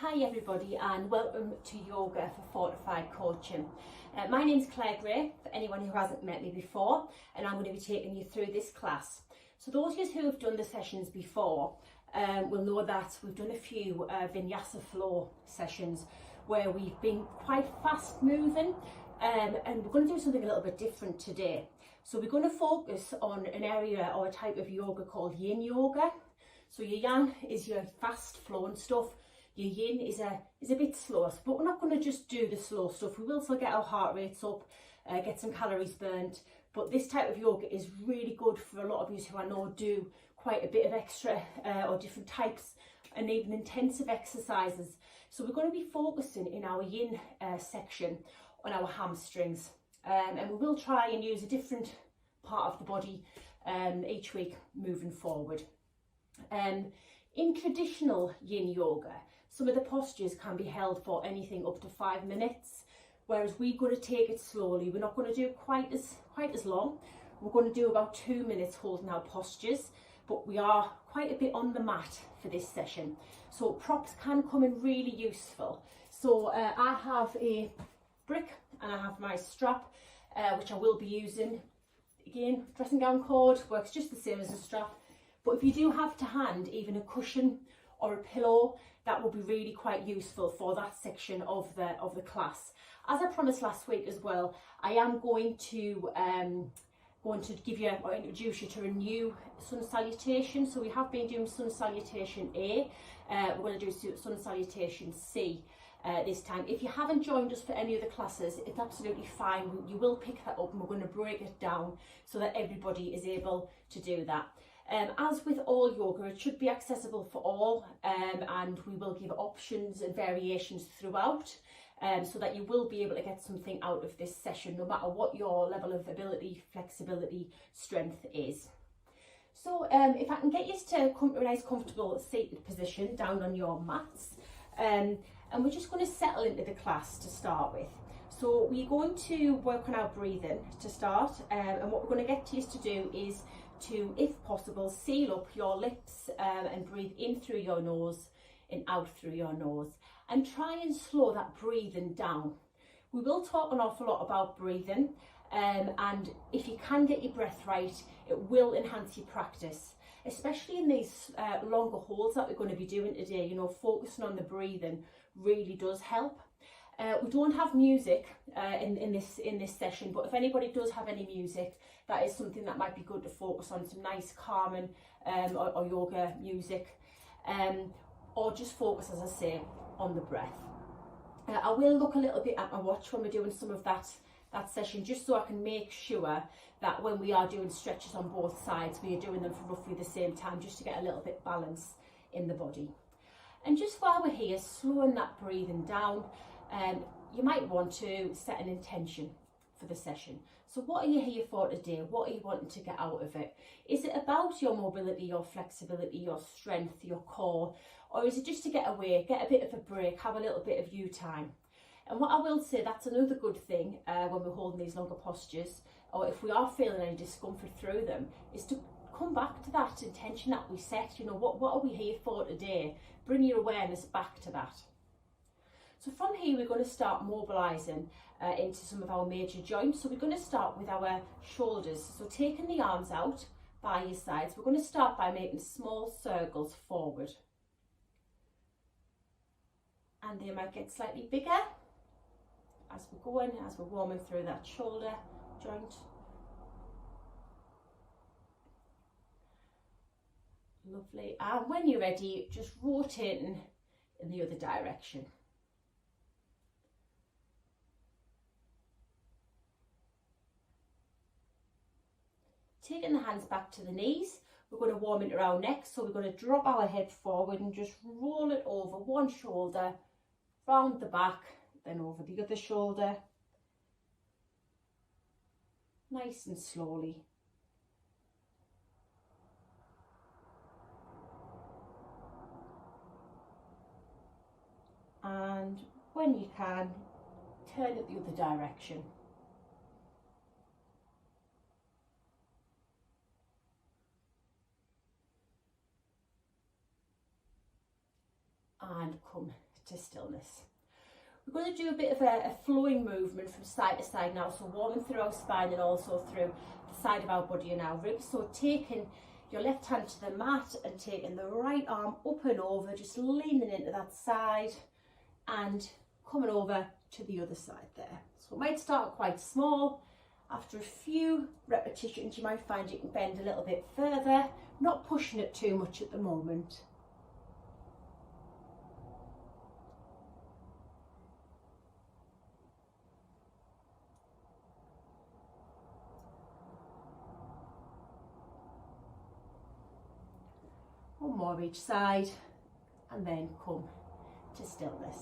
Hi everybody and welcome to Yoga for Fortified Coaching. My name's Claire Gray, for anyone who hasn't met me before, and I'm going to be taking you through this class. So those of you who have done the sessions before will know that we've done a few vinyasa flow sessions where we've been quite fast moving, and we're going to do something a little bit different today. So we're going to focus on an area or a type of yoga called yin yoga. So your yang is your fast flowing stuff. Your yin is a bit slower, but we're not going to just do the slow stuff. We will still get our heart rates up, get some calories burnt, but this type of yoga is really good for a lot of you who I know do quite a bit of extra or different types and even intensive exercises. So we're going to be focusing in our yin section on our hamstrings, and we will try and use a different part of the body each week moving forward. In traditional yin yoga, some of the postures can be held for anything up to 5 minutes, whereas we're going to take it slowly. We're not going to do quite as long. We're going to do about 2 minutes holding our postures, but we are quite a bit on the mat for this session. So props can come in really useful. So I have a brick and I have my strap, which I will be using. Again, dressing gown cord works just the same as a strap. But if you do have to hand even a cushion or a pillow, that will be really quite useful for that section of the class. As I promised last week as well, I am going to give you or introduce you to a new sun salutation. So we have been doing sun salutation A. We're going to do sun salutation C this time. If you haven't joined us for any of the classes, it's absolutely fine. You will pick that up and we're going to break it down so that everybody is able to do that. As with all yoga, it should be accessible for all, and we will give options and variations throughout, so that you will be able to get something out of this session, no matter what your level of ability, flexibility, strength is. So if I can get you to come to a nice comfortable seated position down on your mats, and we're just going to settle into the class to start with. So we're going to work on our breathing to start, and what we're going to get you to do is to, if possible, seal up your lips and breathe in through your nose and out through your nose, and try and slow that breathing down. We will talk an awful lot about breathing, and if you can get your breath right, it will enhance your practice, especially in these longer holds that we're going to be doing today. You know, focusing on the breathing really does help. We don't have music in this session, but if anybody does have any music, that is something that might be good to focus on, some nice calming or yoga music, or just focus, as I say, on the breath. I will look a little bit at my watch when we're doing some of that session, just so I can make sure that when we are doing stretches on both sides, we are doing them for roughly the same time, just to get a little bit balance in the body. And just while we're here, slowing that breathing down, you might want to set an intention for the session. So what are you here for today? What are you wanting to get out of it? Is it about your mobility, your flexibility, your strength, your core? Or is it just to get away, get a bit of a break, have a little bit of you time? And what I will say, that's another good thing when we're holding these longer postures, or if we are feeling any discomfort through them, is to come back to that intention that we set. You know, what are we here for today? Bring your awareness back to that. So from here, we're going to start mobilising into some of our major joints. So we're going to start with our shoulders. So taking the arms out by your sides, we're going to start by making small circles forward. And they might get slightly bigger as we're going, as we're warming through that shoulder joint. Lovely. And when you're ready, just rotating in the other direction. Taking the hands back to the knees, we're going to warm into our neck, so we're going to drop our head forward and just roll it over one shoulder, round the back, then over the other shoulder, nice and slowly. And when you can, turn it the other direction. And come to stillness. We're going to do a bit of a flowing movement from side to side now, so warming through our spine and also through the side of our body and our ribs. So taking your left hand to the mat and taking the right arm up and over, just leaning into that side and coming over to the other side there. So it might start quite small. After a few repetitions, you might find you can bend a little bit further, not pushing it too much at the moment. One more each side, and then come to stillness.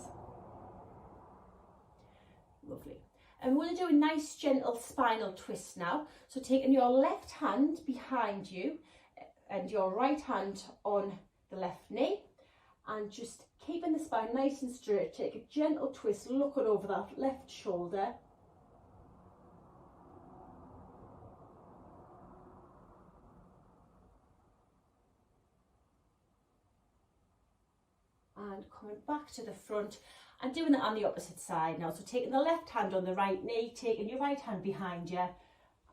Lovely. And we're going to do a nice gentle spinal twist now. So taking your left hand behind you and your right hand on the left knee, and just keeping the spine nice and straight. Take a gentle twist, looking over that left shoulder. And coming back to the front and doing it on the opposite side now. So taking the left hand on the right knee, taking your right hand behind you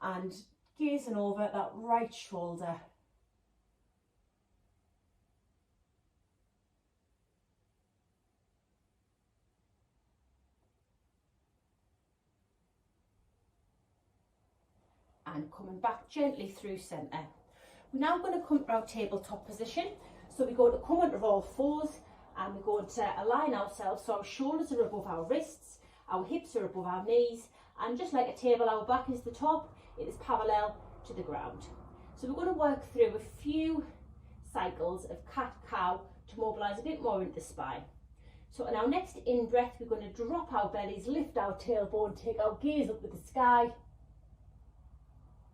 and gazing over that right shoulder. And coming back gently through centre. We're now going to come to our tabletop position. So we're going to come onto all fours, and we're going to align ourselves so our shoulders are above our wrists, our hips are above our knees, and just like a table, our back is the top, it is parallel to the ground. So we're going to work through a few cycles of cat-cow to mobilise a bit more into the spine. So on our next in-breath, we're going to drop our bellies, lift our tailbone, take our gaze up with the sky.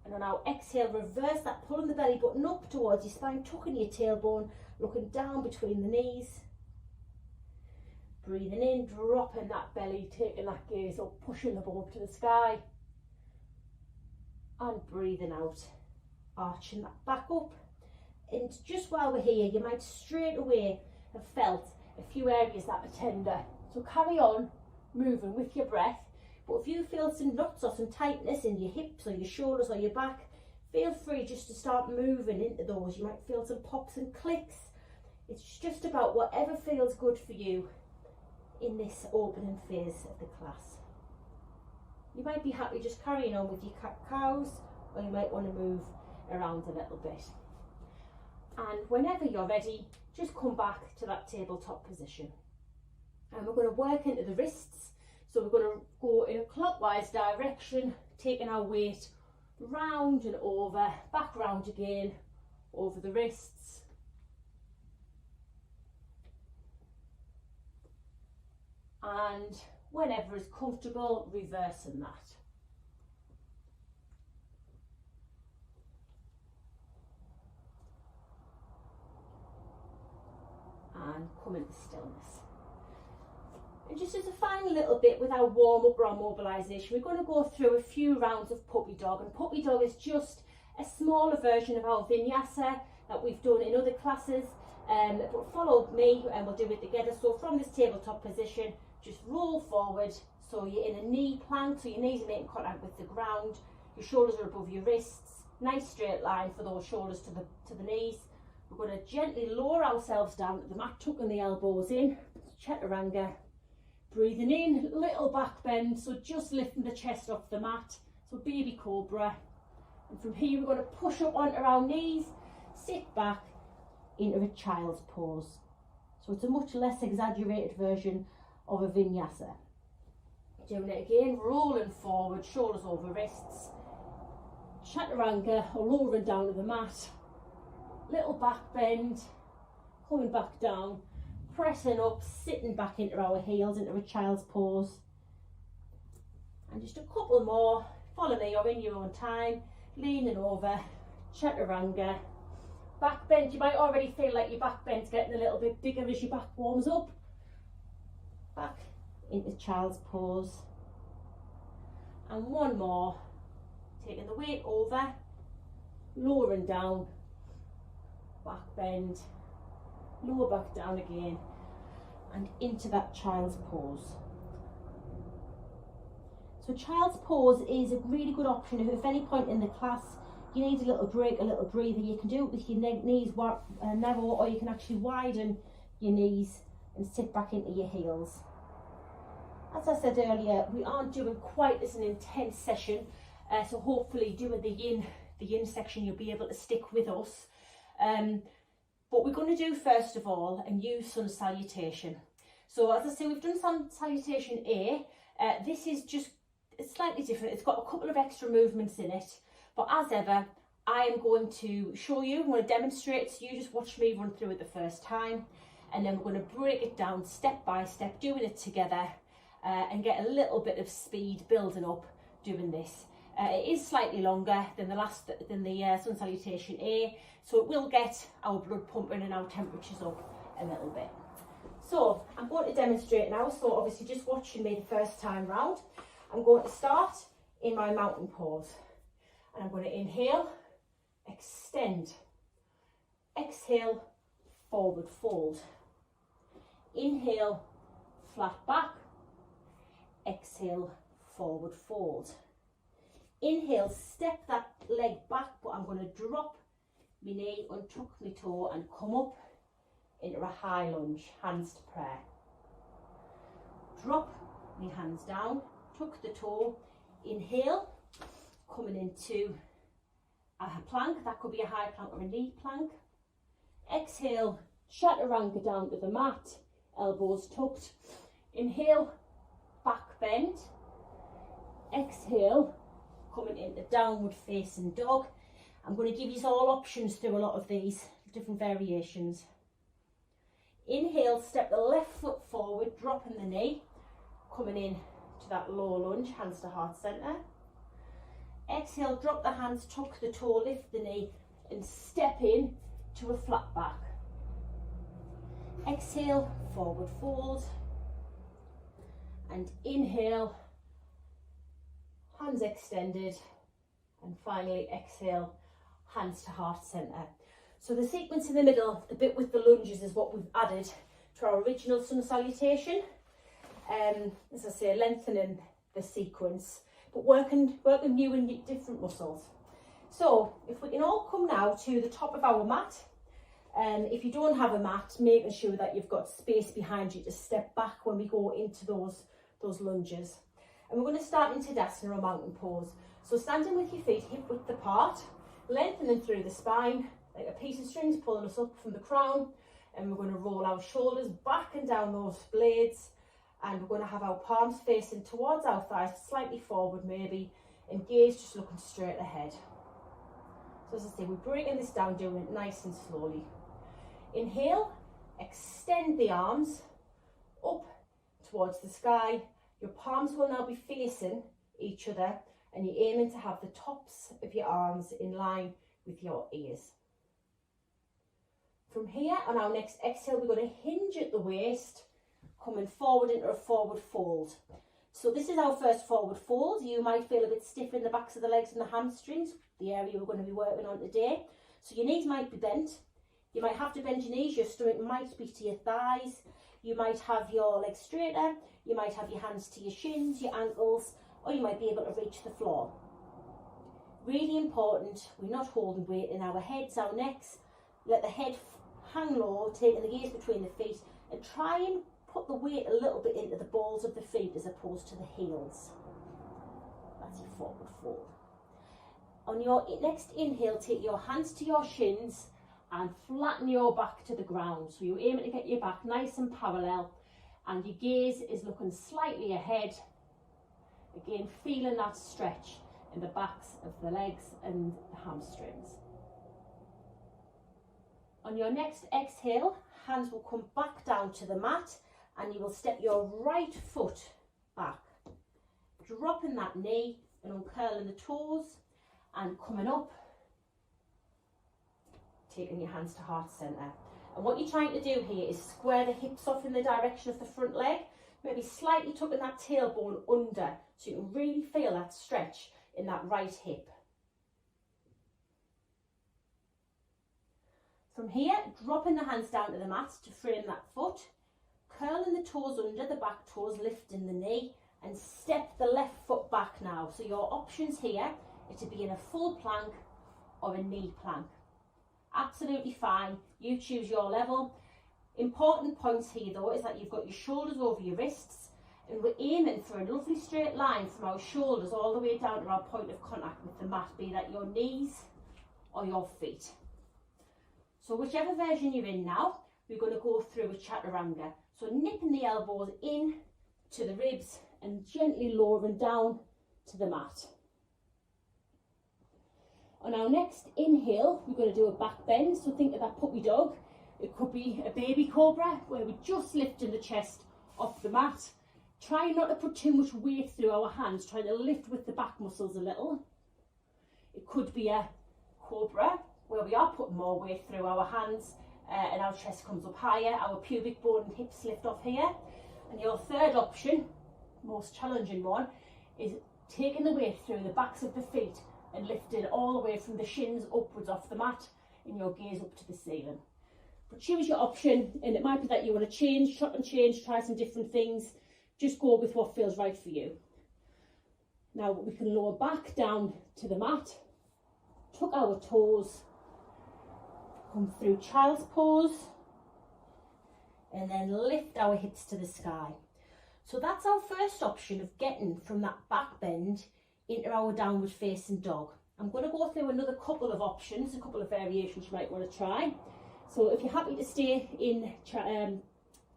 And on our exhale, reverse that, pulling the belly button up towards your spine, tucking your tailbone, looking down between the knees. Breathing in, dropping that belly, taking that gaze up, pushing the bum up to the sky. And breathing out, arching that back up. And just while we're here, you might straight away have felt a few areas that are tender. So carry on moving with your breath. But if you feel some knots or some tightness in your hips or your shoulders or your back, feel free just to start moving into those. You might feel some pops and clicks. It's just about whatever feels good for you in this opening phase of the class. You might be happy just carrying on with your cat-cows, or you might want to move around a little bit. And whenever you're ready, just come back to that tabletop position. And we're going to work into the wrists. So we're going to go in a clockwise direction, taking our weight round and over, back round again, over the wrists. And whenever is comfortable, reversing that. And come into stillness. And just as a final little bit with our warm-up or our mobilisation, we're going to go through a few rounds of puppy dog. And puppy dog is just a smaller version of our vinyasa that we've done in other classes. But follow me and we'll do it together. So from this tabletop position, just roll forward. So you're in a knee plank, so your knees are making contact with the ground. Your shoulders are above your wrists. Nice straight line for those shoulders to the knees. We're going to gently lower ourselves down to the mat, tucking the elbows in. Chaturanga. Breathing in, little back bend, so just lifting the chest off the mat. So baby cobra. And from here we're going to push up onto our knees, sit back into a child's pose. So it's a much less exaggerated version of a vinyasa. Doing it again, rolling forward, shoulders over wrists. Chaturanga, or lowering down to the mat. Little back bend, coming back down. Pressing up, sitting back into our heels, into a child's pose. And just a couple more. Follow me or in your own time. Leaning over, chaturanga. Back bend, you might already feel like your back bend's getting a little bit bigger as your back warms up. Back into child's pose. And one more. Taking the weight over, lowering down, back bend. Lower back down again, and into that child's pose. So child's pose is a really good option if at any point in the class you need a little break, a little breather. You can do it with your knees narrow, or you can actually widen your knees and sit back into your heels. As I said earlier, we aren't doing quite as an intense session, so hopefully doing the yin section you'll be able to stick with us. But we're going to do first of all a new sun salutation. So as I say, we've done sun salutation A. This is just, it's slightly different. It's got a couple of extra movements in it, but as ever, I am going to show you, I'm going to demonstrate, so you just watch me run through it the first time, and then we're going to break it down step by step, doing it together, and get a little bit of speed building up doing this. It is slightly longer than the sun salutation A, so it will get our blood pumping and our temperatures up a little bit. So I'm going to demonstrate now, so obviously just watching me the first time round. I'm going to start in my mountain pose, and I'm going to inhale, extend, exhale, forward fold, inhale, flat back, exhale, forward fold. Inhale, step that leg back, but I'm going to drop my knee, untuck my toe and come up into a high lunge, hands to prayer. Drop my hands down, tuck the toe, inhale, coming into a plank. That could be a high plank or a knee plank. Exhale, chaturanga down to the mat, elbows tucked. Inhale, back bend. Exhale, coming into downward facing dog. I'm going to give you all options through a lot of these different variations. Inhale, step the left foot forward, dropping the knee, coming in to that low lunge, hands to heart centre. Exhale, drop the hands, tuck the toe, lift the knee and step in to a flat back. Exhale, forward fold, and inhale, hands extended, and finally exhale, hands to heart centre. So the sequence in the middle, the bit with the lunges, is what we've added to our original sun salutation. As I say, lengthening the sequence, but working new and different muscles. So if we can all come now to the top of our mat. If you don't have a mat, making sure that you've got space behind you to step back when we go into those lunges. And we're going to start in Tadasana or mountain pose. So standing with your feet hip width apart, lengthening through the spine, like a piece of strings pulling us up from the crown. And we're going to roll our shoulders back and down those blades. And we're going to have our palms facing towards our thighs, slightly forward maybe, and gaze just looking straight ahead. So as I say, we're breaking this down, doing it nice and slowly. Inhale, extend the arms up towards the sky. Your palms will now be facing each other, and you're aiming to have the tops of your arms in line with your ears. From here, on our next exhale, we're going to hinge at the waist, coming forward into a forward fold. So this is our first forward fold. You might feel a bit stiff in the backs of the legs and the hamstrings, the area we're going to be working on today. So your knees might be bent. You might have to bend your knees, your stomach might be to your thighs. You might have your legs straighter. You might have your hands to your shins, your ankles, or you might be able to reach the floor. Really important, we're not holding weight in our heads, our necks. Let the head hang low, taking the gaze between the feet, and try and put the weight a little bit into the balls of the feet as opposed to the heels. That's your forward fold. On your next inhale, take your hands to your shins and flatten your back to the ground. So you're aiming to get your back nice and parallel, and your gaze is looking slightly ahead. Again, feeling that stretch in the backs of the legs and the hamstrings. On your next exhale, hands will come back down to the mat, and you will step your right foot back, dropping that knee and uncurling the toes and coming up, taking your hands to heart centre. And what you're trying to do here is square the hips off in the direction of the front leg, maybe slightly tucking that tailbone under so you can really feel that stretch in that right hip. From here, dropping the hands down to the mat to frame that foot, curling the toes under, the back toes, lifting the knee, and step the left foot back now. So your options here are to be in a full plank or a knee plank. Absolutely fine, you choose your level. Important points here though is that you've got your shoulders over your wrists, and we're aiming for a lovely straight line from our shoulders all the way down to our point of contact with the mat, be that your knees or your feet. So whichever version you're in now, we're going to go through a chaturanga. So nipping the elbows in to the ribs and gently lowering down to the mat. On our next inhale, we're going to do a back bend. So think of that puppy dog. It could be a baby cobra where we're just lifting the chest off the mat. Try not to put too much weight through our hands, trying to lift with the back muscles a little. It could be a cobra where we are putting more weight through our hands and our chest comes up higher, our pubic bone and hips lift off here. And your third option, most challenging one, is taking the weight through the backs of the feet and lifting all the way from the shins upwards off the mat and your gaze up to the ceiling. But choose your option, and it might be that you want to change, chop and change, try some different things. Just go with what feels right for you. Now we can lower back down to the mat, tuck our toes, come through child's pose, and then lift our hips to the sky. So that's our first option of getting from that back bend into our downward facing dog. I'm going to go through another couple of options, a couple of variations you might want to try. So if you're happy to stay in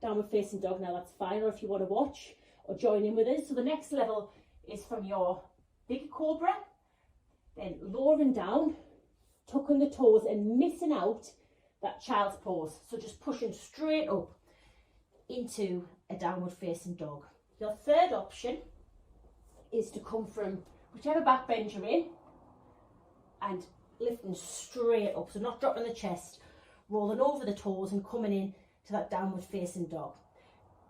downward facing dog now, that's fine, or if you want to watch or join in with us. So the next level is from your big cobra, then lowering down, tucking the toes and missing out that child's pose. So just pushing straight up into a downward facing dog. Your third option is to come from whichever back bend you're in and lifting straight up, so not dropping the chest, rolling over the toes and coming in to that downward facing dog.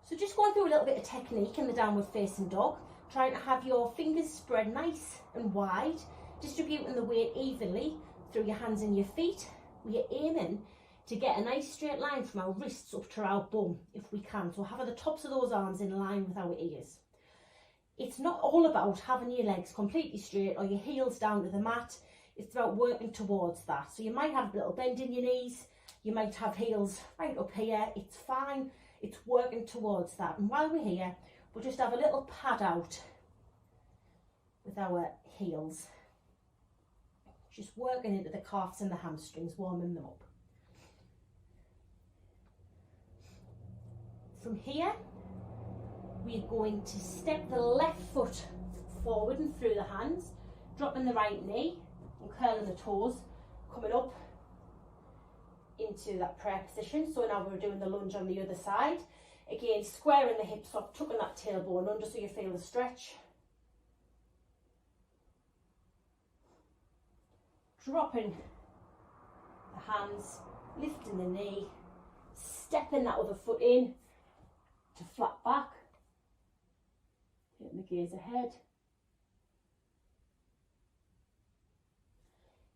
So just going through a little bit of technique in the downward facing dog, trying to have your fingers spread nice and wide, distributing the weight evenly through your hands and your feet. We are aiming to get a nice straight line from our wrists up to our bum if we can. So having the tops of those arms in line with our ears. It's not all about having your legs completely straight or your heels down to the mat. It's about working towards that. So you might have a little bend in your knees. You might have heels right up here. It's fine. It's working towards that. And while we're here, we'll just have a little pad out with our heels. Just working into the calves and the hamstrings, warming them up. From here, we're going to step the left foot forward and through the hands, dropping the right knee and curling the toes, coming up into that prayer position. So now we're doing the lunge on the other side. Again, squaring the hips up, tucking that tailbone under so you feel the stretch. Dropping the hands, lifting the knee, stepping that other foot in to flat back, getting the gaze ahead.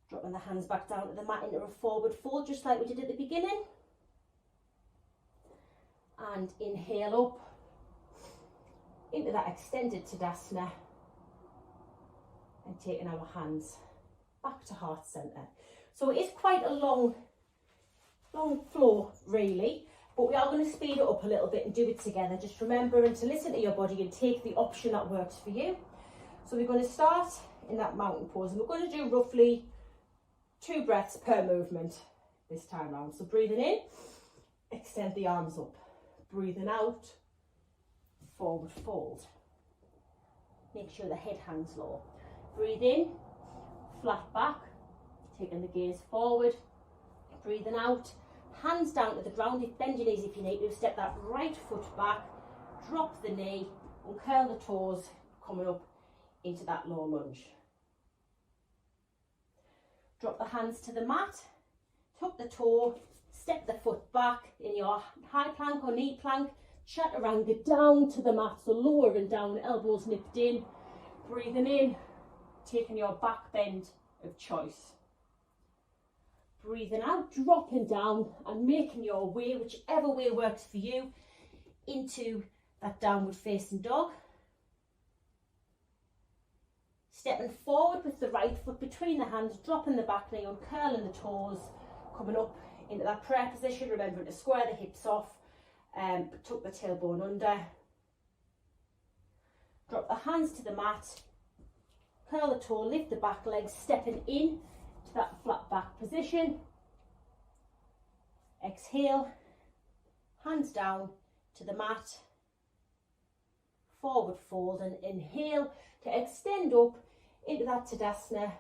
Dropping the hands back down to the mat into a forward fold, just like we did at the beginning. And inhale up into that extended Tadasana and taking our hands back to heart centre. So it is quite a long flow really, but we are going to speed it up a little bit and do it together. Just remembering to listen to your body and take the option that works for you. So we're going to start in that mountain pose and we're going to do roughly 2 breaths per movement this time round. So breathing in, extend the arms up. Breathing out, forward fold. Make sure the head hangs low. Breathe in, flat back, taking the gaze forward. Breathing out, hands down to the ground. Bend your knees if you need to. Step that right foot back, drop the knee and curl the toes, coming up into that low lunge. Drop the hands to the mat, tuck the toe, step the foot back in your high plank or knee plank, chaturanga down to the mat, so lowering down, elbows nipped in. Breathing in, taking your back bend of choice. Breathing out, dropping down and making your way, whichever way works for you, into that downward facing dog. Stepping forward with the right foot between the hands, dropping the back knee, uncurling the toes, coming up into that prayer position, remembering to square the hips off, tuck the tailbone under. Drop the hands to the mat, curl the toe, lift the back leg, stepping in to that flat back position. Exhale, hands down to the mat, forward fold, and inhale to extend up into that Tadasana,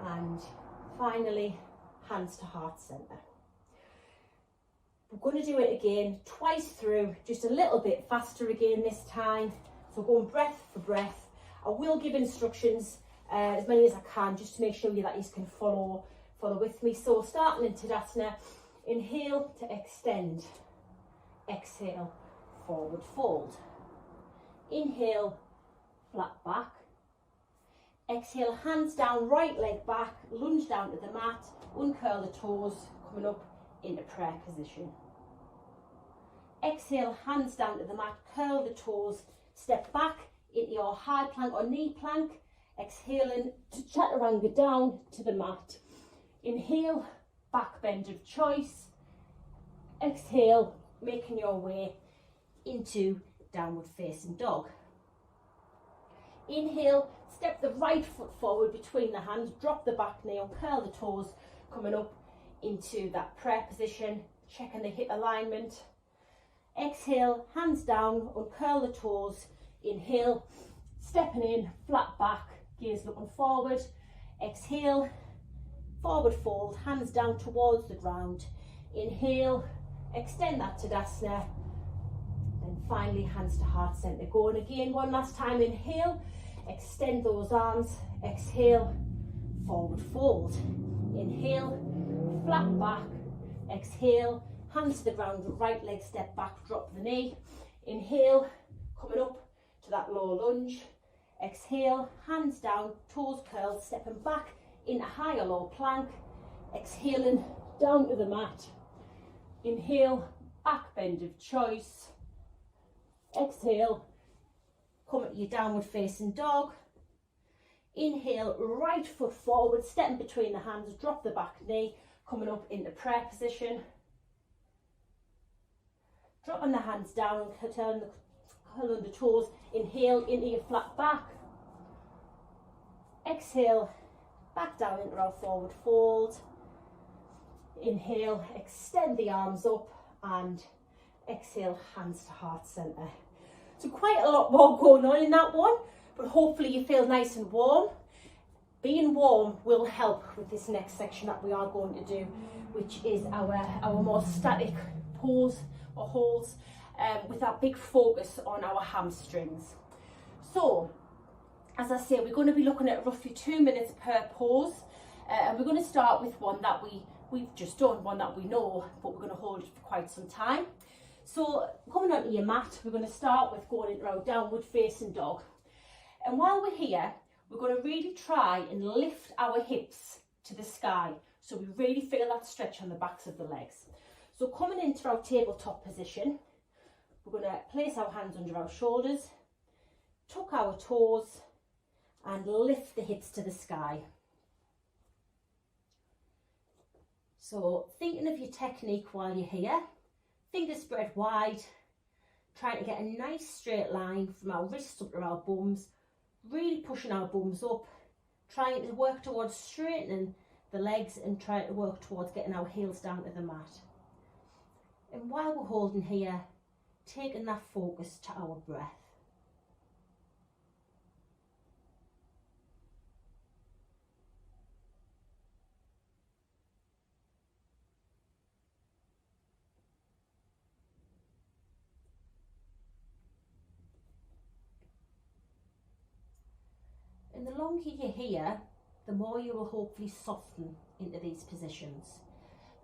and finally hands to heart center. We're going to do it again twice through, just a little bit faster again this time. So going breath for breath. I will give instructions, as many as I can, just to make sure that you can follow with me. So starting in Tadasana, inhale to extend, exhale, forward fold. Inhale, flat back. Exhale, hands down, right leg back, lunge down to the mat, uncurl the toes, coming up into prayer position. Exhale, hands down to the mat, curl the toes, step back into your high plank or knee plank. Exhaling to chaturanga down to the mat. Inhale, back bend of choice. Exhale, making your way into downward facing dog. Inhale, step the right foot forward between the hands, drop the back knee, uncurl the toes, coming up into that prayer position, checking the hip alignment. Exhale, hands down, uncurl the toes. Inhale, stepping in, flat back, gaze looking forward. Exhale, forward fold, hands down towards the ground. Inhale, extend that Tadasana. And finally, hands to heart center. Going again one last time. Inhale, extend those arms. Exhale, forward fold. Inhale, flat back. Exhale, hands to the ground, right leg step back, drop the knee. Inhale, coming up to that low lunge. Exhale, hands down, toes curled, stepping back into high or low plank. Exhaling down to the mat. Inhale, back bend of choice. Exhale, come into your downward facing dog. Inhale, right foot forward, stepping between the hands, drop the back knee, coming up into prayer position. Dropping the hands down and curling the toes. Inhale into your flat back. Exhale, back down into our forward fold. Inhale, extend the arms up, and exhale, hands to heart center. So quite a lot more going on in that one, but hopefully you feel nice and warm. Being warm will help with this next section that we are going to do, which is our more static pose or holds, with that big focus on our hamstrings. So, as I say, we're going to be looking at roughly 2 minutes per pose, and we're going to start with one that we've just done, one that we know, but we're going to hold it for quite some time. So, coming onto your mat, we're going to start with going into our downward facing dog. And while we're here, we're going to really try and lift our hips to the sky, so we really feel that stretch on the backs of the legs. So coming into our tabletop position, we're going to place our hands under our shoulders, tuck our toes, and lift the hips to the sky. So thinking of your technique while you're here, fingers spread wide, trying to get a nice straight line from our wrists up to our bums, really pushing our bums up, trying to work towards straightening the legs and trying to work towards getting our heels down to the mat. And while we're holding here, taking that focus to our breath. And the longer you're here, the more you will hopefully soften into these positions.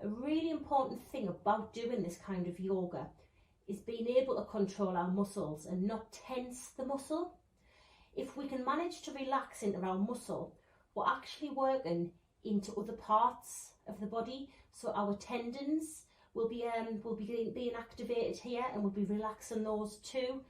A really important thing about doing this kind of yoga is being able to control our muscles and not tense the muscle. If we can manage to relax into our muscle, we're actually working into other parts of the body. So our tendons will be being activated here, and we'll be relaxing those too.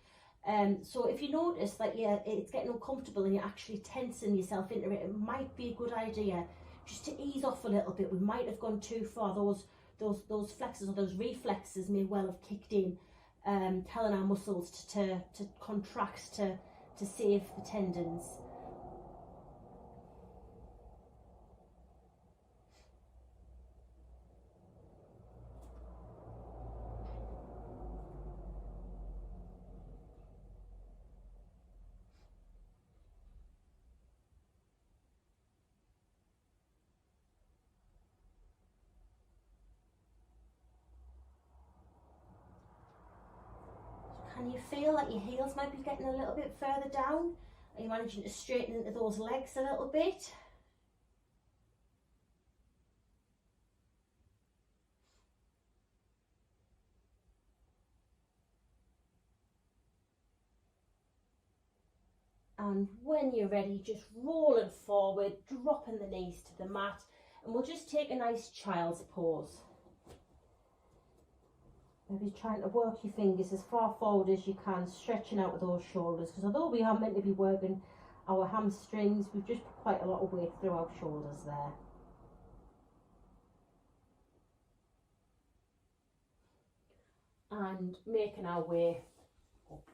So if you notice that it's getting uncomfortable and you're actually tensing yourself into it, it might be a good idea just to ease off a little bit. We might have gone too far. Those flexors or those reflexes may well have kicked in, telling our muscles to contract to save the tendons. Can you feel that your heels might be getting a little bit further down? Are you managing to straighten into those legs a little bit? And when you're ready, just rolling forward, dropping the knees to the mat, and we'll just take a nice child's pose. Maybe trying to work your fingers as far forward as you can, stretching out with those shoulders, because although we are meant to be working our hamstrings, we've just put quite a lot of weight through our shoulders there. And making our way up.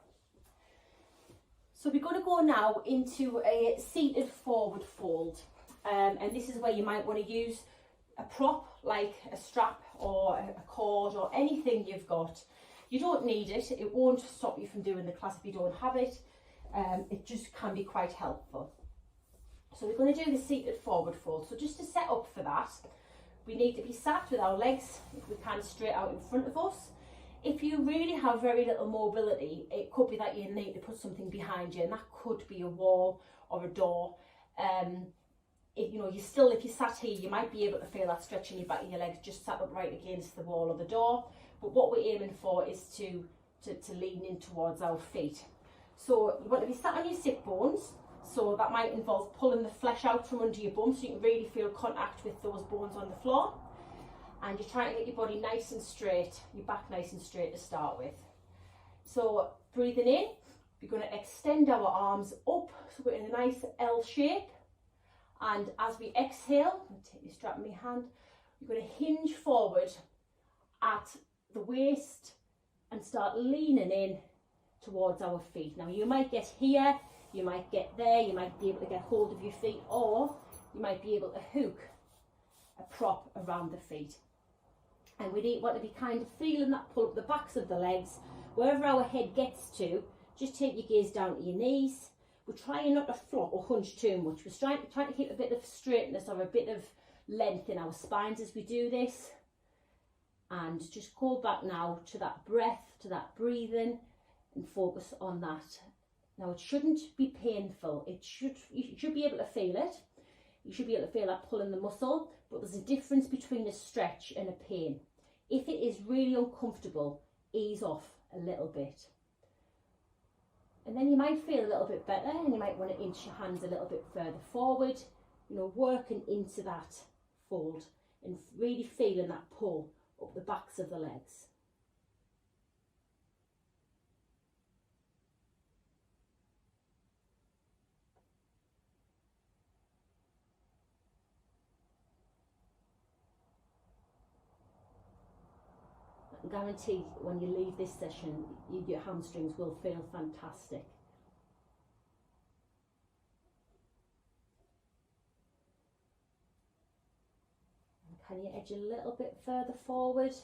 So we're going to go now into a seated forward fold, and this is where you might want to use a prop like a strap or a cord or anything you've got. You don't need it, it won't stop you from doing the class if you don't have it. It just can be quite helpful. So we're going to do the seated forward fold. So just to set up for that, we need to be sat with our legs, if we can, straight out in front of us. If you really have very little mobility, it could be that you need to put something behind you, and that could be a wall or a door. If you sat here, you might be able to feel that stretch in your back of your legs just sat upright against the wall or the door. But what we're aiming for is to lean in towards our feet. So you want to be sat on your sit bones. So that might involve pulling the flesh out from under your bum so you can really feel contact with those bones on the floor. And you're trying to get your body nice and straight, your back nice and straight to start with. So breathing in, we're going to extend our arms up, so we're in a nice L shape. And as we exhale, I'm going to take this strap in my hand, we're going to hinge forward at the waist and start leaning in towards our feet. Now you might get here, you might get there, you might be able to get hold of your feet, or you might be able to hook a prop around the feet. And we want to be kind of feeling that pull up the backs of the legs. Wherever our head gets to, just take your gaze down to your knees. We're trying not to flop or hunch too much. We're trying to keep a bit of straightness or a bit of length in our spines as we do this. And just go back now to that breath, to that breathing, and focus on that. Now it shouldn't be painful. You should be able to feel it. You should be able to feel that pull in the muscle, but there's a difference between a stretch and a pain. If it is really uncomfortable, ease off a little bit. And then you might feel a little bit better, and you might want to inch your hands a little bit further forward, working into that fold and really feeling that pull up the backs of the legs. I guarantee when you leave this session, your hamstrings will feel fantastic. And can you edge a little bit further forward?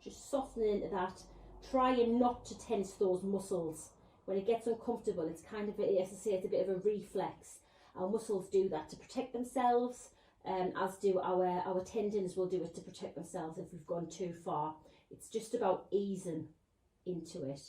Just softening into that, trying not to tense those muscles. When it gets uncomfortable, it's kind of, as I say, it's a bit of a reflex. Our muscles do that to protect themselves, as do our tendons will do it to protect themselves if we've gone too far. It's just about easing into it.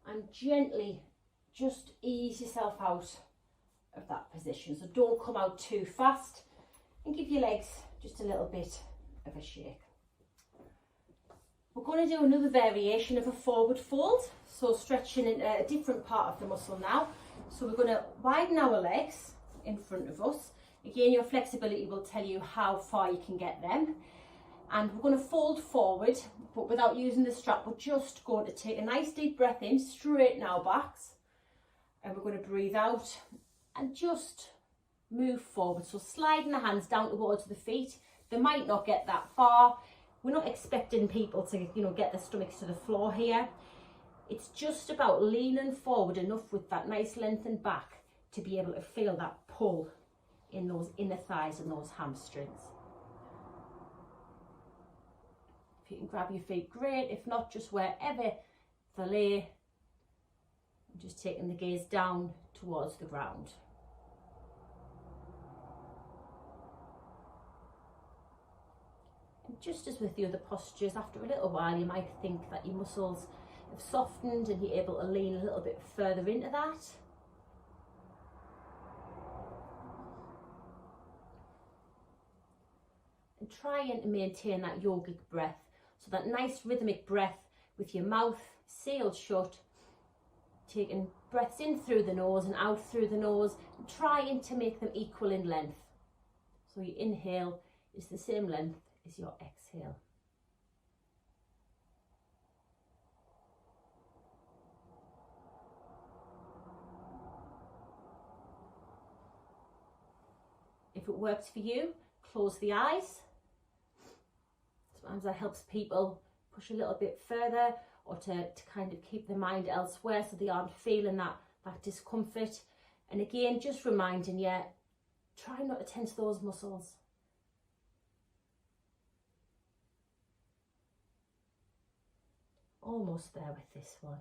And gently just ease yourself out of that position. So don't come out too fast, and give your legs just a little bit of a shake. We're going to do another variation of a forward fold, so stretching in a different part of the muscle now. So we're going to widen our legs in front of us. Again, your flexibility will tell you how far you can get them. And we're going to fold forward, but without using the strap. We're just going to take a nice deep breath in, straighten our backs, and we're going to breathe out and just move forward. So sliding the hands down towards the feet. They might not get that far. We're not expecting people to, get their stomachs to the floor here. It's just about leaning forward enough with that nice lengthened back to be able to feel that pull in those inner thighs and those hamstrings. If you can grab your feet, great. If not, just wherever they lay, just taking the gaze down towards the ground. And just as with the other postures, after a little while, you might think that your muscles have softened and you're able to lean a little bit further into that. And trying to maintain that yogic breath. So that nice rhythmic breath with your mouth sealed shut, taking breaths in through the nose and out through the nose, and trying to make them equal in length. So your inhale is the same length as your exhale. If it works for you, close the eyes. Sometimes that helps people push a little bit further, or to kind of keep their mind elsewhere so they aren't feeling that discomfort. And again, just reminding you, try not to tense those muscles. Almost there with this one.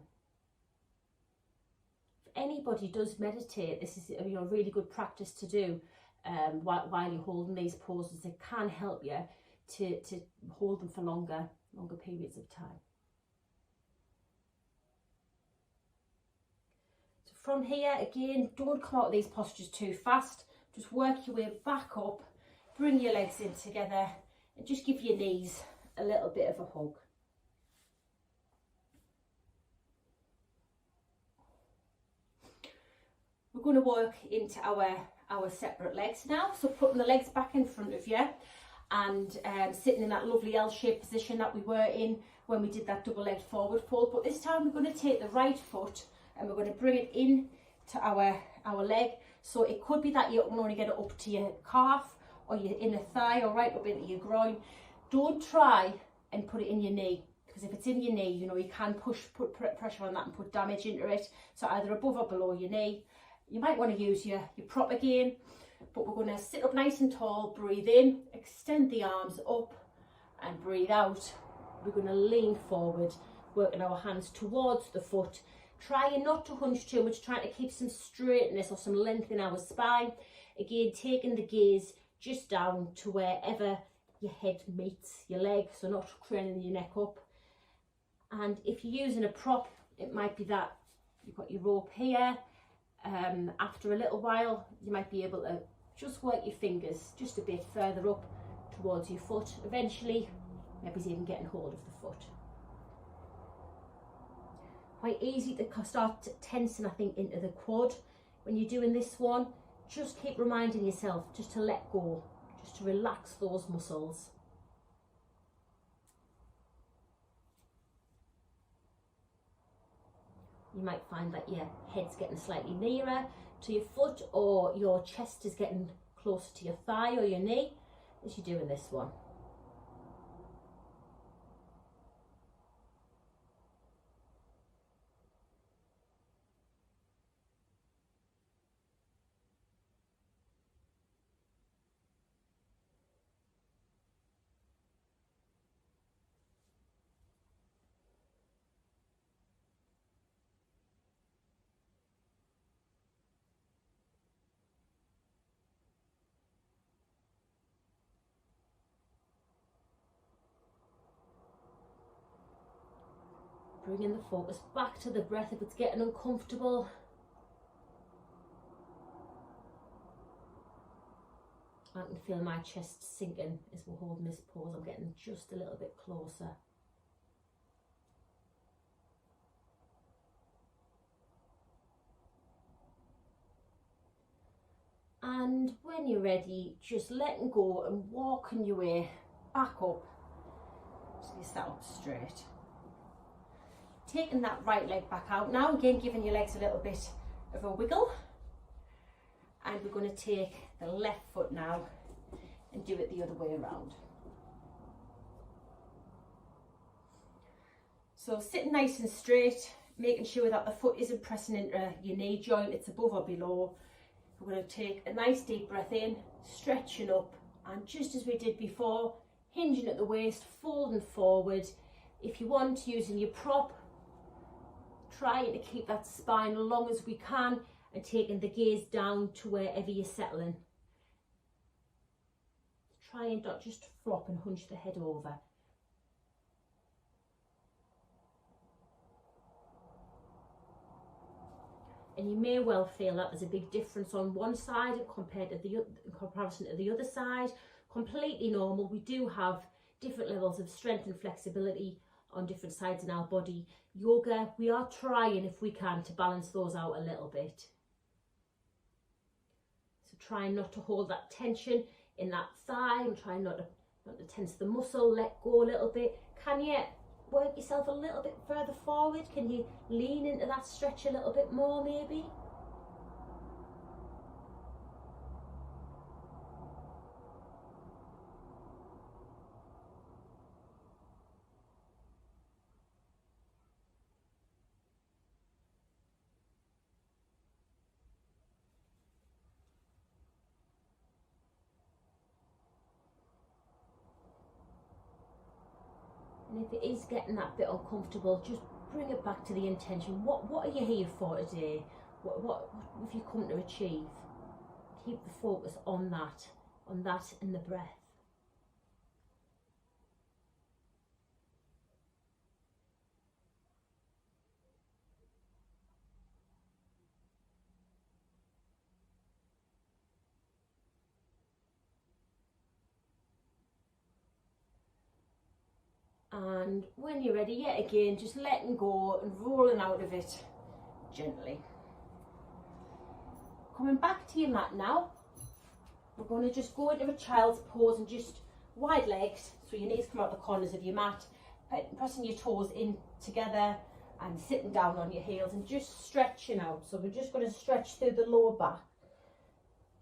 If anybody does meditate, this is a really good practice to do while you're holding these poses. It can help you to hold them for longer periods of time. So from here, again, don't come out of these postures too fast. Just work your way back up, bring your legs in together, and just give your knees a little bit of a hug. We're going to work into our separate legs now. So putting the legs back in front of you and sitting in that lovely L-shaped position that we were in when we did that double-legged forward fold. But this time we're going to take the right foot and we're going to bring it in to our leg. So it could be that you can only get it up to your calf or your inner thigh or right up into your groin. Don't try and put it in your knee, because if it's in your knee, you can put pressure on that and put damage into it. So either above or below your knee. You might want to use your prop again, but we're going to sit up nice and tall, breathe in, extend the arms up and breathe out. We're going to lean forward, working our hands towards the foot, trying not to hunch too much, trying to keep some straightness or some length in our spine. Again, taking the gaze just down to wherever your head meets your leg, so not craning your neck up. And if you're using a prop, it might be that you've got your rope here. After a little while, you might be able to just work your fingers just a bit further up towards your foot. Eventually, maybe even getting hold of the foot. Quite easy to start tensing, I think, into the quad. When you're doing this one, just keep reminding yourself just to let go, just to relax those muscles. You might find that your head's getting slightly nearer to your foot, or your chest is getting closer to your thigh or your knee as you're doing this one. Bringing the focus back to the breath. If it's getting uncomfortable, I can feel my chest sinking as we're holding this pose. I'm getting just a little bit closer. And when you're ready, just letting go and walking your way back up so you sat up straight. Taking that right leg back out. Now again, giving your legs a little bit of a wiggle. And we're going to take the left foot now and do it the other way around. So sitting nice and straight, making sure that the foot isn't pressing into your knee joint, it's above or below. We're going to take a nice deep breath in, stretching up, and just as we did before, hinging at the waist, folding forward. If you want, using your prop, trying to keep that spine long as we can and taking the gaze down to wherever you're settling. Try and not just flop and hunch the head over. And you may well feel that there's a big difference on one side compared to the in comparison to the other side. Completely normal. We do have different levels of strength and flexibility on different sides in our body. Yoga, we are trying, if we can, to balance those out a little bit. So trying not to hold that tension in that thigh, and trying not to tense the muscle, let go a little bit. Can you work yourself a little bit further forward? Can you lean into that stretch a little bit more maybe? And if it is getting that bit uncomfortable, just bring it back to the intention. What are you here for today? What have you come to achieve? Keep the focus on that and the breath. And when you're ready, yet again, just letting go and rolling out of it gently. Coming back to your mat now, we're going to just go into a child's pose and just wide legs, so your knees come out the corners of your mat, pressing your toes in together and sitting down on your heels and just stretching out. So we're just going to stretch through the lower back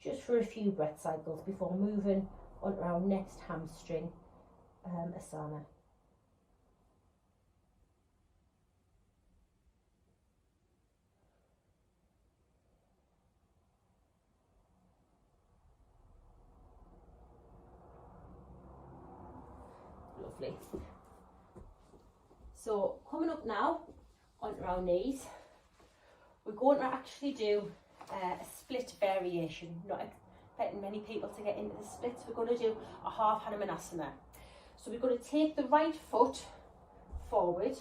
just for a few breath cycles before moving on to our next hamstring asana. Lovely. So coming up now onto our knees, we're going to actually do a split variation. Not expecting many people to get into the splits. We're going to do a half Hanumanasana. So we're going to take the right foot forward.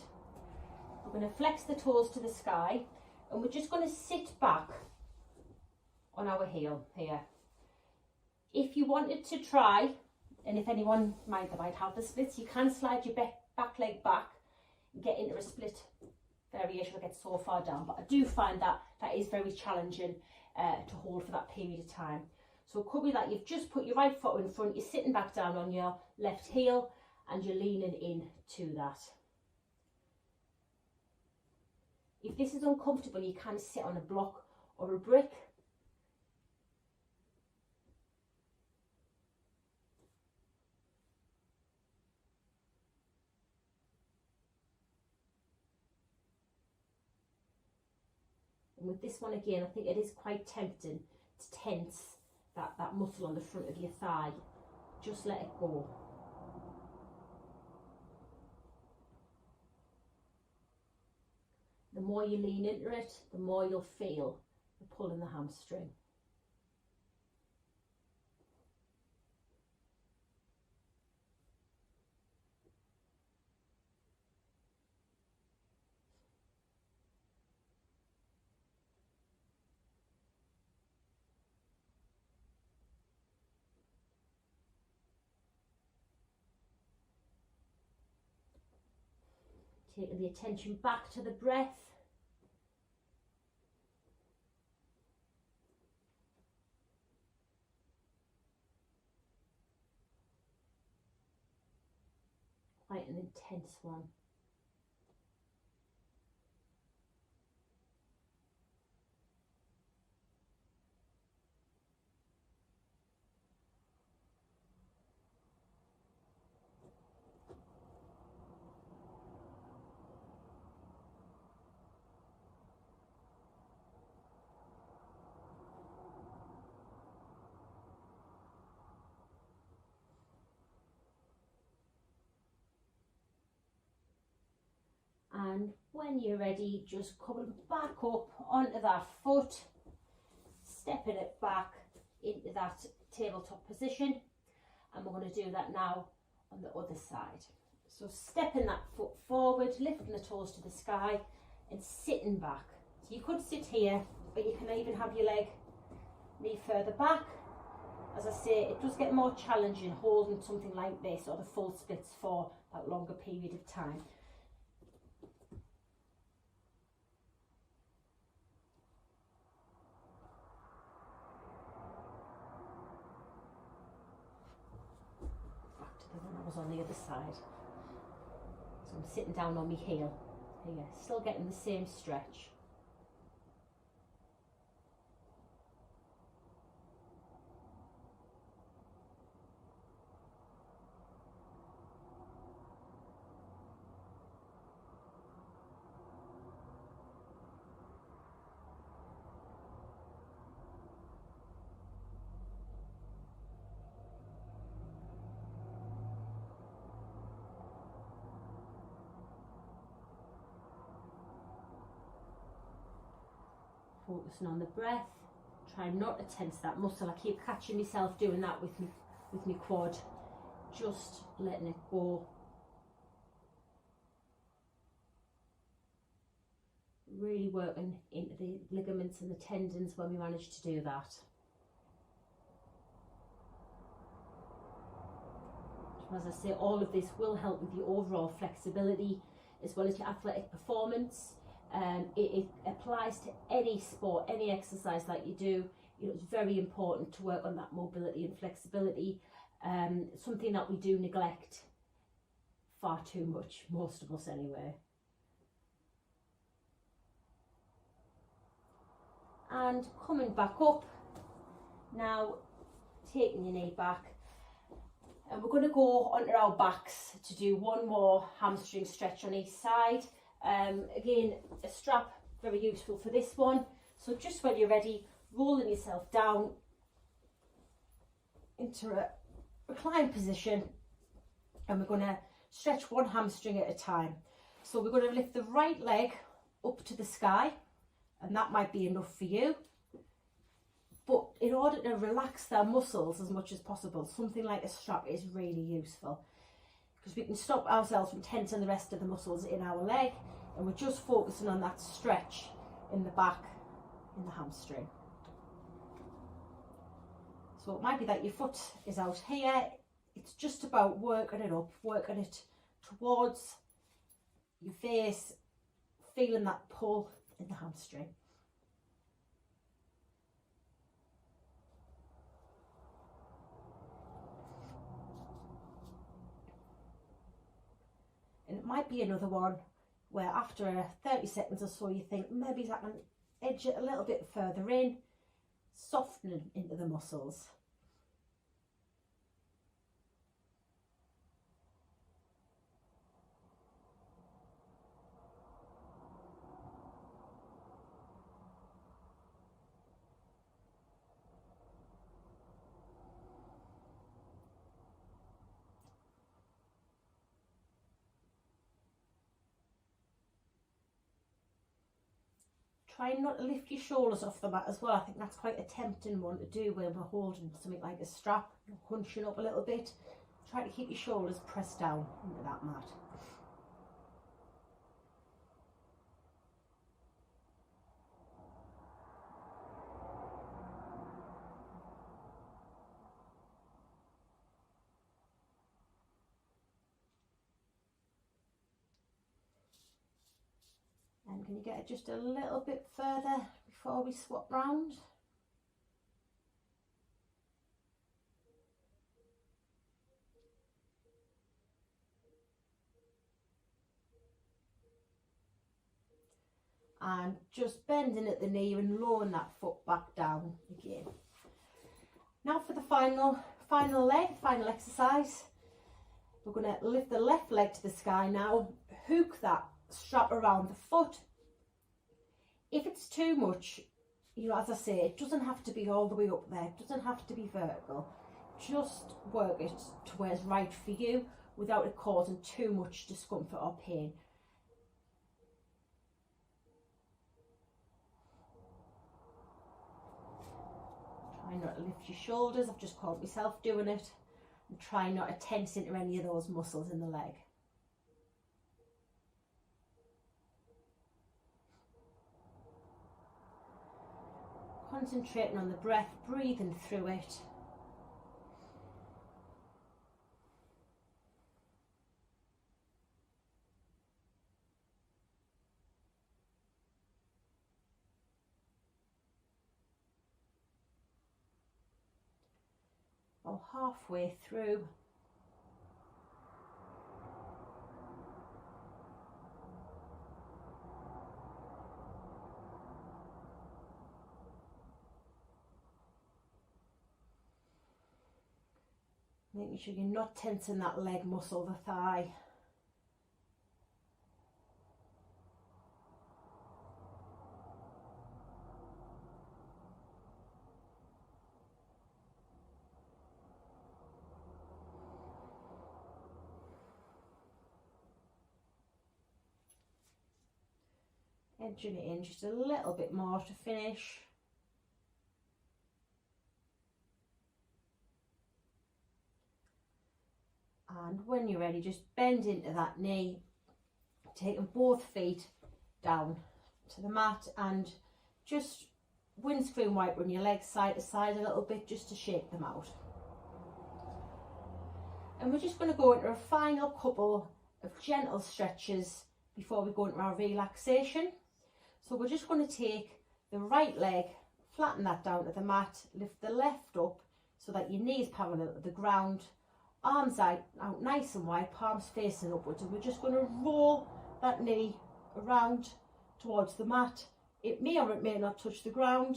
We're going to flex the toes to the sky, and we're just going to sit back on our heel here. If you wanted to try, and if anyone might have the splits, you can slide your back leg back and get into a split variation that gets so far down. But I do find that is very challenging to hold for that period of time. So it could be that you've just put your right foot in front, you're sitting back down on your left heel, and you're leaning in to that. If this is uncomfortable, you can sit on a block or a brick. And with this one again, I think it is quite tempting to tense that muscle on the front of your thigh. Just let it go. The more you lean into it, the more you'll feel the pull in the hamstring. Taking the attention back to the breath. Quite an intense one. And when you're ready, just coming back up onto that foot, stepping it back into that tabletop position. And we're going to do that now on the other side. So stepping that foot forward, lifting the toes to the sky and sitting back. So you could sit here, but you can even have your knee further back. As I say, it does get more challenging holding something like this or the full splits for that longer period of time. On the other side. So I'm sitting down on my heel here, still getting the same stretch. Focusing on the breath, trying not to tense that muscle. I keep catching myself doing that with my quad, just letting it go. Really working into the ligaments and the tendons when we manage to do that. As I say, all of this will help with your overall flexibility as well as your athletic performance. It applies to any sport, any exercise that you do. You know, it's very important to work on that mobility and flexibility. Something that we do neglect far too much, most of us anyway. And coming back up, now taking your knee back, and we're going to go onto our backs to do one more hamstring stretch on each side. Again, a strap, very useful for this one. So just when you're ready, rolling yourself down into a reclined position, and we're going to stretch one hamstring at a time. So we're going to lift the right leg up to the sky, and that might be enough for you. But in order to relax their muscles as much as possible, something like a strap is really useful, because we can stop ourselves from tensing the rest of the muscles in our leg, and we're just focusing on that stretch in the back, in the hamstring. So it might be that your foot is out here. It's just about working it up, working it towards your face, feeling that pull in the hamstring. And it might be another one where after 30 seconds or so you think maybe I can edge it a little bit further in, softening into the muscles. Try not to lift your shoulders off the mat as well. I think that's quite a tempting one to do when we're holding something like a strap, hunching up a little bit. Try to keep your shoulders pressed down into that mat. Can you get it just a little bit further before we swap round? And just bending at the knee and lowering that foot back down again. Now for the final exercise. We're going to lift the left leg to the sky now, hook that strap around the foot. If it's too much, you know, as I say, it doesn't have to be all the way up there, it doesn't have to be vertical. Just work it to where it's right for you without it causing too much discomfort or pain. Try not to lift your shoulders, I've just caught myself doing it. And try not to tense into any of those muscles in the leg. Concentrating on the breath, breathing through it. Or halfway through. Making sure you're not tensing that leg muscle, the thigh. Edging it in just a little bit more to finish. And when you're ready, just bend into that knee, taking both feet down to the mat and just windscreen wiping your legs side to side a little bit just to shake them out. And we're just going to go into a final couple of gentle stretches before we go into our relaxation. So we're just going to take the right leg, flatten that down to the mat, lift the left up so that your knee is parallel to the ground, arms out nice and wide, palms facing upwards, and we're just going to roll that knee around towards the mat. It may or it may not touch the ground.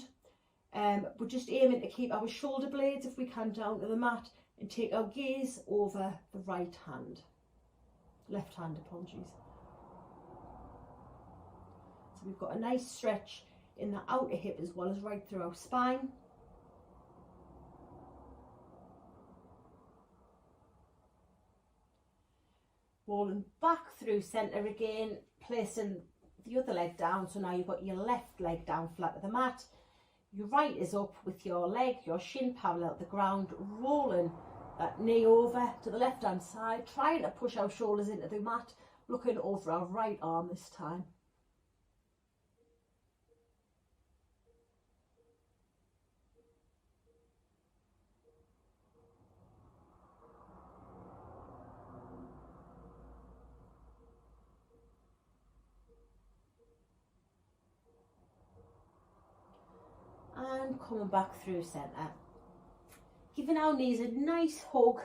We're just aiming to keep our shoulder blades, if we can, down to the mat and take our gaze over the right hand. Left hand, apologies. So we've got a nice stretch in the outer hip as well as right through our spine. Rolling back through centre again, placing the other leg down. So now you've got your left leg down flat to the mat. Your right is up with your leg, your shin parallel to the ground, rolling that knee over to the left hand side, trying to push our shoulders into the mat, looking over our right arm this time. And coming back through centre. Giving our knees a nice hug,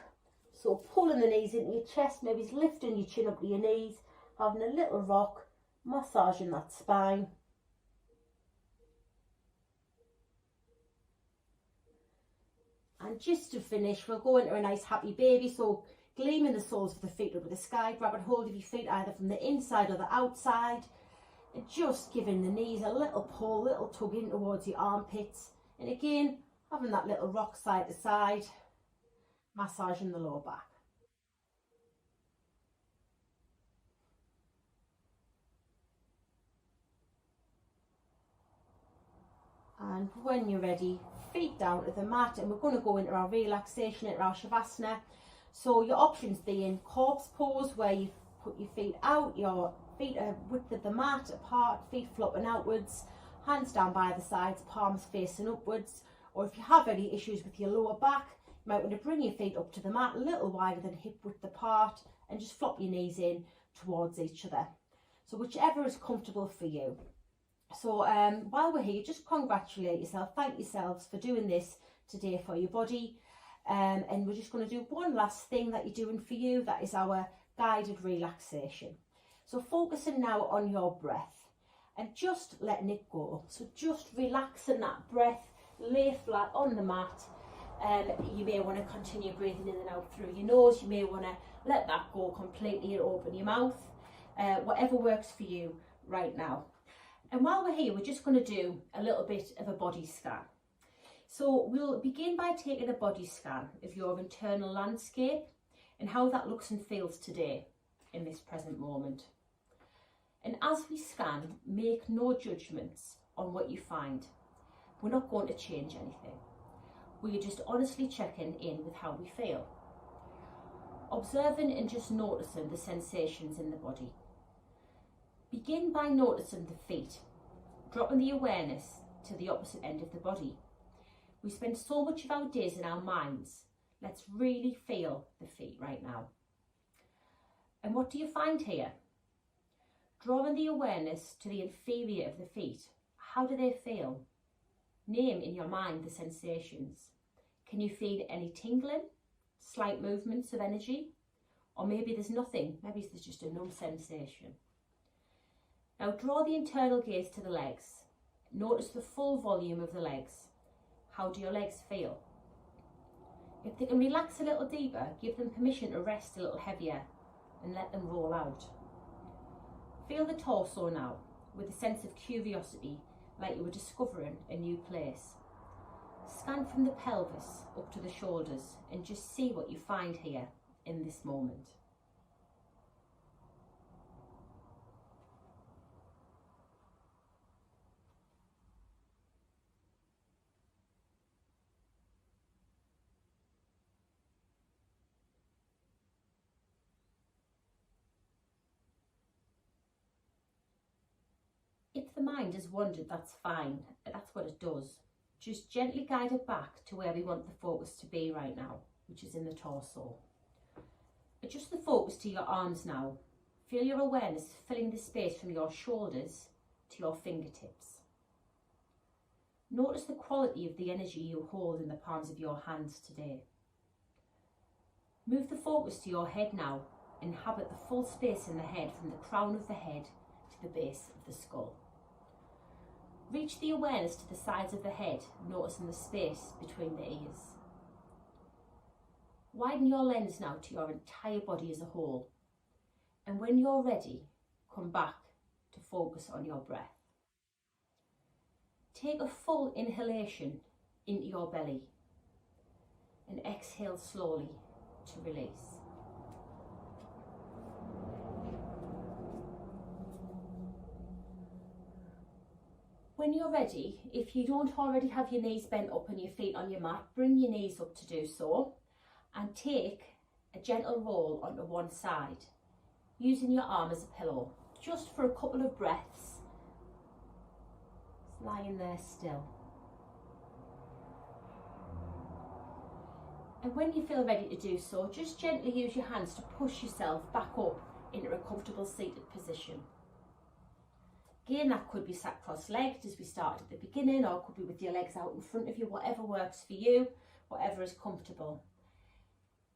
so pulling the knees into your chest, maybe lifting your chin up to your knees, having a little rock, massaging that spine. And just to finish, we'll go into a nice happy baby, so gleaming the soles of the feet up to the sky, grabbing hold of your feet either from the inside or the outside, and just giving the knees a little pull, little tug in towards your armpits, and again having that little rock side to side, massaging the lower back. And when you're ready, feet down to the mat, and we're going to go into our relaxation, into our shavasana. So your options being corpse pose, where you put your feet out, your feet are width of the mat apart, feet flopping outwards, hands down by the sides, palms facing upwards. Or if you have any issues with your lower back, you might want to bring your feet up to the mat a little wider than hip width apart and just flop your knees in towards each other. So whichever is comfortable for you. So while we're here, just congratulate yourself, thank yourselves for doing this today for your body. And we're just going to do one last thing that you're doing for you. That is our guided relaxation. So focusing now on your breath and just letting it go. So just relaxing that breath, lay flat on the mat. You may want to continue breathing in and out through your nose. You may want to let that go completely and open your mouth. Whatever works for you right now. And while we're here, we're just going to do a little bit of a body scan. So we'll begin by taking a body scan of your internal landscape and how that looks and feels today in this present moment. And as we scan, make no judgments on what you find. We're not going to change anything. We're just honestly checking in with how we feel. Observing and just noticing the sensations in the body. Begin by noticing the feet, dropping the awareness to the opposite end of the body. We spend so much of our days in our minds. Let's really feel the feet right now. And what do you find here? Drawing the awareness to the inferior of the feet. How do they feel? Name in your mind the sensations. Can you feel any tingling, slight movements of energy? Or maybe there's nothing, maybe there's just a numb sensation. Now draw the internal gaze to the legs. Notice the full volume of the legs. How do your legs feel? If they can relax a little deeper, give them permission to rest a little heavier and let them roll out. Feel the torso now with a sense of curiosity, like you were discovering a new place. Scan from the pelvis up to the shoulders and just see what you find here in this moment. If the mind has wandered, that's fine. That's what it does. Just gently guide it back to where we want the focus to be right now, which is in the torso. Adjust the focus to your arms now. Feel your awareness filling the space from your shoulders to your fingertips. Notice the quality of the energy you hold in the palms of your hands today. Move the focus to your head now. Inhabit the full space in the head from the crown of the head to the base of the skull. Reach the awareness to the sides of the head, noticing the space between the ears. Widen your lens now to your entire body as a whole. And when you're ready, come back to focus on your breath. Take a full inhalation into your belly and exhale slowly to release. When you're ready, if you don't already have your knees bent up and your feet on your mat, bring your knees up to do so and take a gentle roll onto one side, using your arm as a pillow, just for a couple of breaths. Just lying there still. And when you feel ready to do so, just gently use your hands to push yourself back up into a comfortable seated position. Again, that could be sat cross-legged as we started at the beginning, or it could be with your legs out in front of you, whatever works for you, whatever is comfortable.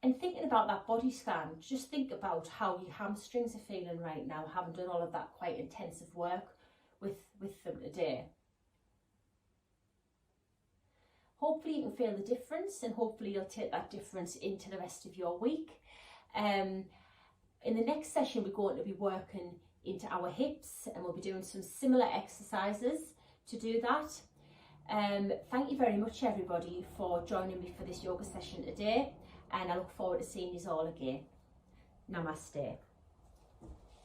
And thinking about that body scan, just think about how your hamstrings are feeling right now, having done all of that quite intensive work with them today. Hopefully you can feel the difference, and hopefully you'll take that difference into the rest of your week. In the next session, we're going to be working into our hips, and we'll be doing some similar exercises to do that. Thank you very much everybody for joining me for this yoga session today, and I look forward to seeing you all again. Namaste.